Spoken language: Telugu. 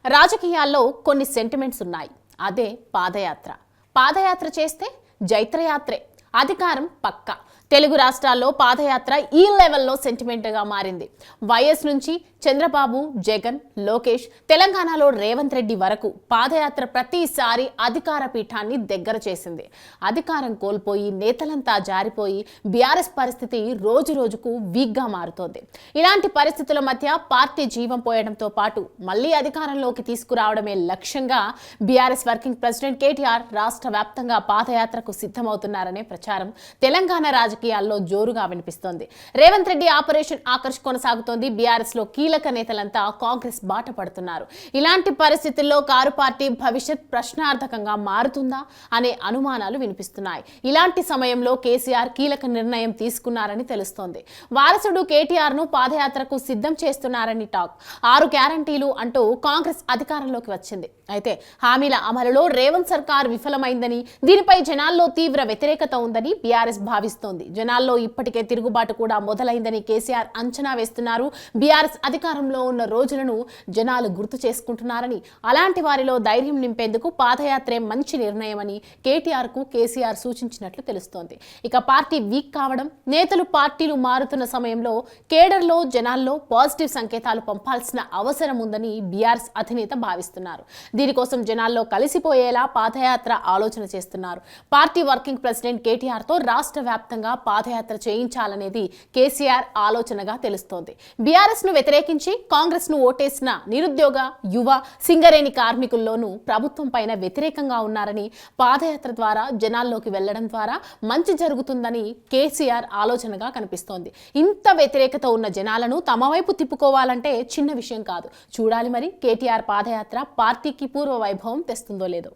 రాజకీయాల్లో కొన్ని సెంటిమెంట్స్ ఉన్నాయి. అదే పాదయాత్ర. పాదయాత్ర చేస్తే జైత్రయాత్రే. అధికారం పక్కా. తెలుగు రాష్ట్రాల్లో పాదయాత్ర ఈ లెవెల్లో సెంటిమెంట్గా మారింది. వైఎస్ నుంచి చంద్రబాబు, జగన్, లోకేష్, తెలంగాణలో రేవంత్ రెడ్డి వరకు పాదయాత్ర ప్రతిసారి అధికార పీఠాన్ని దగ్గర చేసింది. అధికారం కోల్పోయి నేతలంతా జారిపోయి బీఆర్ఎస్ పరిస్థితి రోజు రోజుకు వీక్గా మారుతోంది. ఇలాంటి పరిస్థితుల మధ్య పార్టీ జీవం పోయడంతో పాటు మళ్లీ అధికారంలోకి తీసుకురావడమే లక్ష్యంగా బీఆర్ఎస్ వర్కింగ్ ప్రెసిడెంట్ కేటీఆర్ రాష్ట్ర వ్యాప్తంగా పాదయాత్రకు సిద్ధమవుతున్నారనే ప్రచారం తెలంగాణ రాజకీయాల్లో జోరుగా వినిపిస్తోంది. రేవంత్ రెడ్డి ఆపరేషన్ ఆకర్ష్ కొనసాగుతోంది. బీఆర్ఎస్ లో కీలక నేతలంతా కాంగ్రెస్ బాట పడుతున్నారు. ఇలాంటి పరిస్థితుల్లో కారు పార్టీ భవిష్యత్ ప్రశ్నార్థకంగా మారుతుందా అనే అనుమానాలు వినిపిస్తున్నాయి. ఇలాంటి సమయంలో కేసీఆర్ కీలక నిర్ణయం తీసుకున్నారని తెలుస్తోంది. వారసుడు కేటీఆర్ ను పాదయాత్రకు సిద్ధం చేస్తున్నారని టాక్. 6 గ్యారంటీలు అంటూ కాంగ్రెస్ అధికారంలోకి వచ్చింది. అయితే హామీల అమలులో రేవంత్ సర్కార్ విఫలమైందని, దీనిపై జనాల్లో తీవ్ర వ్యతిరేకత ఉందని బీఆర్ఎస్ భావిస్తోంది. జనాల్లో ఇప్పటికే తిరుగుబాటు కూడా మొదలైందని కేసీఆర్ అంచనా వేస్తున్నారు. బీఆర్ఎస్ అధికారంలో ఉన్న రోజులను జనాలు గుర్తు చేసుకుంటున్నారని, అలాంటి వారిలో ధైర్యం నింపేందుకు పాదయాత్రే మంచి నిర్ణయమని కేటీఆర్ కు కేసీఆర్ సూచించినట్లు తెలుస్తోంది. ఇక పార్టీ వీక్ కావడం, నేతలు పార్టీలు మారుతున్న సమయంలో కేడర్లో జనాల్లో పాజిటివ్ సంకేతాలు పంపాల్సిన అవసరం ఉందని బీఆర్ఎస్ అధినేత భావిస్తున్నారు. దీనికోసం జనాల్లో కలిసిపోయేలా పాదయాత్ర ఆలోచన చేస్తున్నారు. పార్టీ వర్కింగ్ ప్రెసిడెంట్ కేటీఆర్ తో రాష్ట్ర వ్యాప్తంగా పాదయాత్ర చేయించాలనేది కేసీఆర్ ఆలోచనగా తెలుస్తోంది. బీఆర్ఎస్ ను వ్యతిరేకించి కాంగ్రెస్ ను ఓటేసిన నిరుద్యోగ, యువ, సింగరేణి కార్మికుల్లోనూ ప్రభుత్వం పైన వ్యతిరేకంగా ఉన్నారని, పాదయాత్ర ద్వారా జనాల్లోకి వెళ్లడం ద్వారా మంచి జరుగుతుందని కేసీఆర్ ఆలోచనగా కనిపిస్తోంది. ఇంత వ్యతిరేకత ఉన్న జనాలను తమ వైపు తిప్పుకోవాలంటే చిన్న విషయం కాదు. చూడాలి మరి కేటీఆర్ పాదయాత్ర పార్టీకి పూర్వ వైభవం తెస్తుందో లేదో.